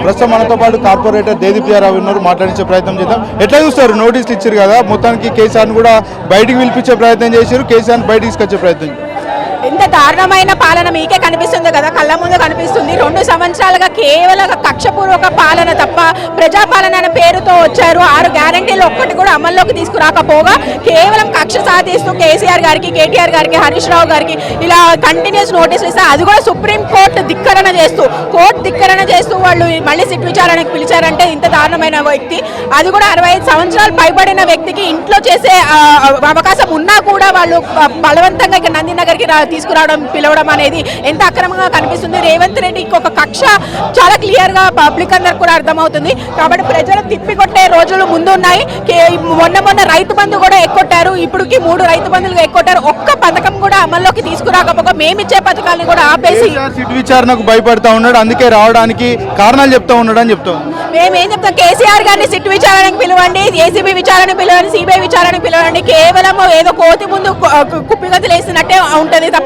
ప్రస్తుతం మనతో పాటు కార్పొరేటర్ దేదీప్యారావు ఉన్నారు, మాట్లాడించే ప్రయత్నం చేద్దాం. ఎట్లా చూస్తారు? నోటీసులు ఇచ్చారు కదా, మొత్తానికి కేసీఆర్ని కూడా బయటికి పిలిపించే ప్రయత్నం చేశారు, కేసీఆర్ని బయటికి తీసుకొచ్చే ప్రయత్నం. ఇంత దారుణమైన పాలన మీకే కనిపిస్తుంది కదా, కళ్ళ ముందు కనిపిస్తుంది. 2 సంవత్సరాలుగా కేవలం కక్షపూర్వక పాలన తప్ప ప్రజాపాలన అనే పేరుతో వచ్చారు. 6 గ్యారంటీలు ఒక్కటి కూడా అమల్లోకి తీసుకురాకపోగా కేవలం కక్ష సాధిస్తూ కేసీఆర్ గారికి, కేటీఆర్ గారికి, హరీష్ రావు గారికి ఇలా కంటిన్యూస్ నోటీసులు ఇస్తారు. అది కూడా సుప్రీం కోర్టు ధిక్కరణ చేస్తూ వాళ్ళు మళ్ళీ సిట్ విచారణకు పిలిచారంటే ఇంత దారుణమైన వ్యక్తి, అది కూడా 65 సంవత్సరాలు పైబడిన వ్యక్తికి ఇంట్లో చేసే అవకాశం ఉన్నా కూడా వాళ్ళు బలవంతంగా ఇక్కడ నందినగర్కి తీసుకురావడం, పిలవడం అనేది ఎంత అక్రమంగా కనిపిస్తుంది. రేవంత్ రెడ్డికి ఒక కక్ష చాలా క్లియర్ గా పబ్లిక్ అందరికి కూడా అర్థమవుతుంది. కాబట్టి ప్రజలు తిప్పికొట్టే రోజులు ముందు ఉన్నాయి. మొన్న రైతు బంధు కూడా ఎక్కొట్టారు, ఇప్పటికి 3 రైతు బంధులు ఎక్కొట్టారు. ఒక్క పథకం కూడా అమల్లోకి తీసుకురాకపోగా మేమిచ్చే పథకాలను కూడా ఆపేసి సిట్ విచారణకు భయపడతా ఉన్నాడు, అందుకే రావడానికి కారణాలు చెప్తా ఉన్నాడు అని చెప్తాం. మేమేం చెప్తాం, కేసీఆర్ గారిని సిట్ విచారణకు పిలవండి, ఏసీబీ విచారణకు పిలవండి, సిబిఐ విచారణకు పిలవండి. కేవలం ఏదో కోతి ముందు కుప్పిగంతులు వేసినట్టే ఉంటుంది తప్ప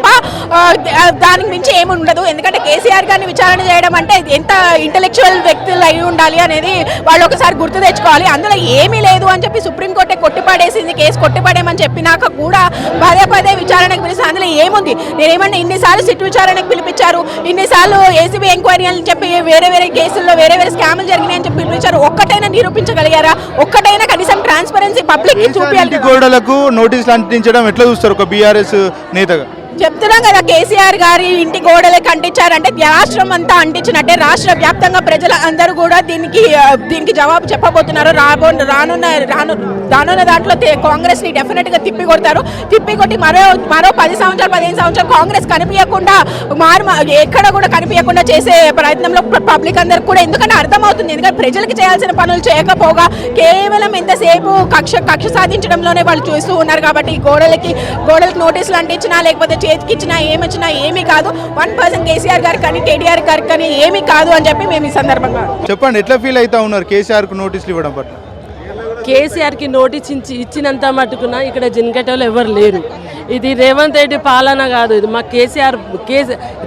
దానికి మించి ఏమి ఉండదు. ఎందుకంటే కేసీఆర్ గారిని విచారణ చేయడం అంటే ఎంత ఇంటెలెక్చువల్ వ్యక్తులు అయి ఉండాలి అనేది వాళ్ళు ఒకసారి గుర్తు తెచ్చుకోవాలి. అందులో ఏమీ లేదు అని చెప్పి సుప్రీంకోర్టే కొట్టిపడేసింది. కేసు కొట్టిపడేమని చెప్పినాక కూడా పదే విచారణకు పిలిచి అందులో ఏముంది? నేనేమన్నా ఇన్నిసార్లు సిట్ విచారణకు పిలిపించారు, ఇన్నిసార్లు ఏసీబీ ఎంక్వైరీ అని చెప్పి వేరే కేసుల్లో వేరే స్కాములు జరిగినాయి అని చెప్పి పిలిపించారు. ఒక్కటైనా నిరూపించగలిగారా? ఒక్కటైనా కనీసం ట్రాన్స్పరెన్సీ పబ్లిక్ చూపించాలి. గోడలకు నోటీసులు అంటించడం ఎట్లా చూస్తారు ఒక బీఆర్ఎస్ నేతగా? చెప్తున్నాం కదా, కేసీఆర్ గారి ఇంటి గోడలకి అంటించారంటే రాష్ట్రం అంతా అంటించినట్టే. రాష్ట్ర వ్యాప్తంగా ప్రజలు అందరూ కూడా దీనికి జవాబు చెప్పబోతున్నారు. రానున్న దాంట్లో కాంగ్రెస్ ని డెఫినెట్ గా తిప్పికొట్టి మరో 10 సంవత్సరాలు 15 సంవత్సరాలు కాంగ్రెస్ కనిపించకుండా ఎక్కడ కూడా కనిపించకుండా చేసే ప్రయత్నంలో పబ్లిక్ అందరికి కూడా ఎందుకంటే అర్థమవుతుంది. ఎందుకంటే ప్రజలకు చేయాల్సిన పనులు చేయకపోగా కేవలం ఎంతసేపు కక్ష సాధించడంలోనే వాళ్ళు చూస్తూ ఉన్నారు. కాబట్టి గోడలకి నోటీసులు అంటించినా లేకపోతే చేతికిచ్చినా ఏమిచ్చినా ఏమీ కాదు. 1% కేసీఆర్ గారికి కానీ కేటీఆర్ గారికి కానీ ఏమీ కాదు అని చెప్పి మేము ఈ సందర్భంగా చెప్పండి. ఎట్లా ఫీల్ అవుతా ఉన్నారు కేసీఆర్ కు నోటీసులు ఇవ్వడం పట్ల? కేసీఆర్కి నోటీస్ ఇచ్చినంత మట్టుకున్నా ఇక్కడ జిన్కటోళ్ళు ఎవరు లేరు. ఇది రేవంత్ రెడ్డి పాలన కాదు, ఇది మా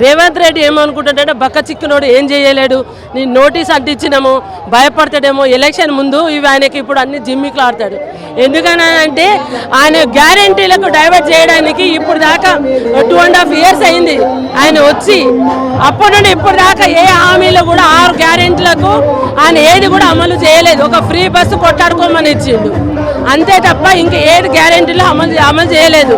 రేవంత్ రెడ్డి ఏమనుకుంటాడంటే బక్క చిక్కునోడు ఏం చేయలేడు, నేను నోటీస్ అంటించినాము భయపడతాడేమో, ఎలక్షన్ ముందు ఇవి ఆయనకి ఇప్పుడు అన్ని జిమ్మికులు ఆడతాడు. ఎందుకనంటే ఆయన గ్యారంటీలకు డైవర్ట్ చేయడానికి ఇప్పుడు దాకా 2.5 years అయింది ఆయన వచ్చి. అప్పటి నుండి ఇప్పుడు దాకా ఏ హామీలో కూడా 6 గ్యారెంటీలకు ఆయన ఏది కూడా అమలు చేయలేదు. ఒక ఫ్రీ బస్సు కొట్టాడుకోమని ఇచ్చిండు అంతే తప్ప ఇంకా ఏది గ్యారెంటీలో అమలు చేయలేదు.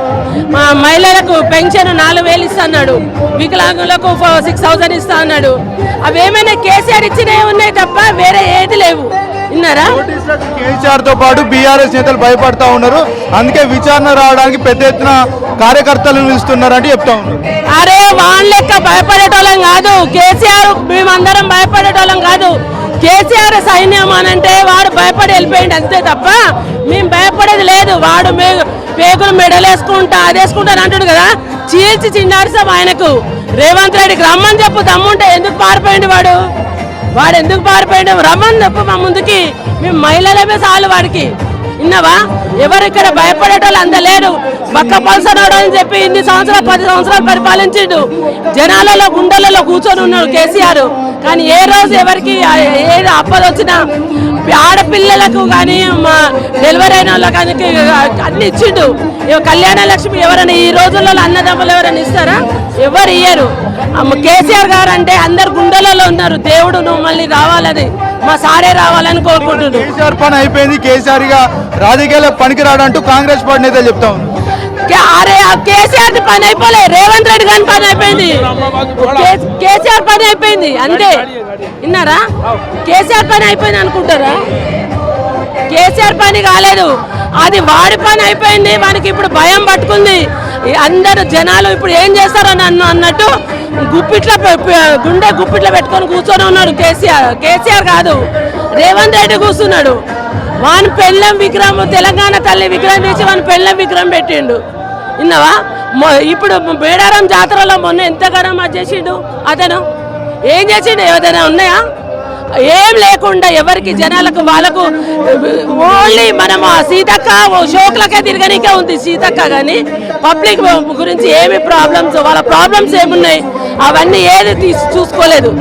మా మహిళలకు పెన్షన్ 4,000 ఇస్తా అన్నాడు, వికలాంగులకు 6,000 ఇస్తా అన్నాడు. అవి ఏమైనా కేసీఆర్ ఇచ్చినవి ఉన్నాయి తప్ప వేరే ఏది లేవు. విన్నారా? కేసీఆర్ తో పాటు బీఆర్ఎస్ నేతలు భయపడతా ఉన్నారు, అందుకే విచారణ రావడానికి పెద్ద ఎత్తున కార్యకర్తలను పిలుస్తున్నారు అంటే చెప్తా ఉన్నారు. అరే వాళ్ళ లెక్క భయపడేటోళ్ళం కాదు కేసీఆర్, మేమందరం భయపడేటోళ్ళం కాదు. కేసీఆర్ సైన్యం అనంటే వాడు భయపడి వెళ్ళిపోయింది అంతే తప్ప మేము భయపడేది లేదు. వాడు పేగులు మెడలు వేసుకుంటా అదేసుకుంటాను అంటాడు కదా, చీల్చి చిన్నారుసాం ఆయనకు. రేవంత్ రెడ్డికి రమ్మని చెప్పు, దమ్ముంటే ఎందుకు పారిపోయింది వాడు ఎందుకు పారిపోయింది? రమ్మని చెప్పు మా ముందుకి, మేము మహిళలమే చాలు వాడికి. విన్నావా? ఎవరు ఇక్కడ భయపడేటోళ్ళు అంత లేరు. పక్క పల్సనాడు అని చెప్పి ఇన్ని సంవత్సరాలు 10 సంవత్సరాలు పరిపాలించిండు, జనాలలో గుండెలలో కూర్చొని ఉన్నాడు కేసీఆర్. కానీ ఏ రోజు ఎవరికి ఏది ఆపద వచ్చినా ఆడపిల్లలకు కానీ డెలివరీ అయిన వాళ్ళకి అన్ని ఇచ్చిండు. కళ్యాణ లక్ష్మి ఎవరైనా ఈ రోజుల్లో అన్నదమ్ములు ఎవరైనా ఇస్తారా? ఎవరు ఇయ్యరు. కేసీఆర్ గారు అంటే అందరు గుండెలలో ఉన్నారు. దేవుడు నువ్వు మళ్ళీ రావాలని, మా సారే రావాలని కోరుకుంటున్నాడు. కేసీఆర్ పని అయిపోయింది, కేసీఆర్ గా రాజకీయాల పనికిరాడంటూ కాంగ్రెస్ పార్టీ నేతలు చెప్తా ఉన్నారు. అరే కేసీఆర్ పని అయిపోలే, రేవంత్ రెడ్డి గారి పని అయిపోయింది, కేసీఆర్ పని అయిపోయింది అంతే. విన్నారా? కేసీఆర్ పని అయిపోయింది అనుకుంటారా? కేసీఆర్ పని కాలేదు, అది వాడి పని అయిపోయింది. మనకి ఇప్పుడు భయం పట్టుకుంది. అందరు జనాలు ఇప్పుడు ఏం చేస్తారో నన్ను అన్నట్టు గుండె గుప్పిట్లో పెట్టుకొని కూర్చొని ఉన్నాడు కేసీఆర్ కాదు, రేవంత్ రెడ్డి కూర్చున్నాడు. వాని పెళ్ళం విగ్రహం, తెలంగాణ తల్లి విగ్రహం తీసి వాని పెళ్ళం విగ్రహం పెట్టిండు. విన్నావా? ఇప్పుడు మేడారం జాతరలో మొన్న ఎంతగానో చేసిండు అతను. ఏం చేసిండు? ఏదైనా ఉన్నాయా? ఏం లేకుండా ఎవరికి జనాలకు వాళ్ళకు ఓన్లీ మనం సీతక్క షోక్లకే తిరగనికే ఉంది సీతక్క. కానీ పబ్లిక్ గురించి ఏమి ప్రాబ్లమ్స్, వాళ్ళ ప్రాబ్లమ్స్ ఏమున్నాయి అవన్నీ ఏది చూసుకోలేదు.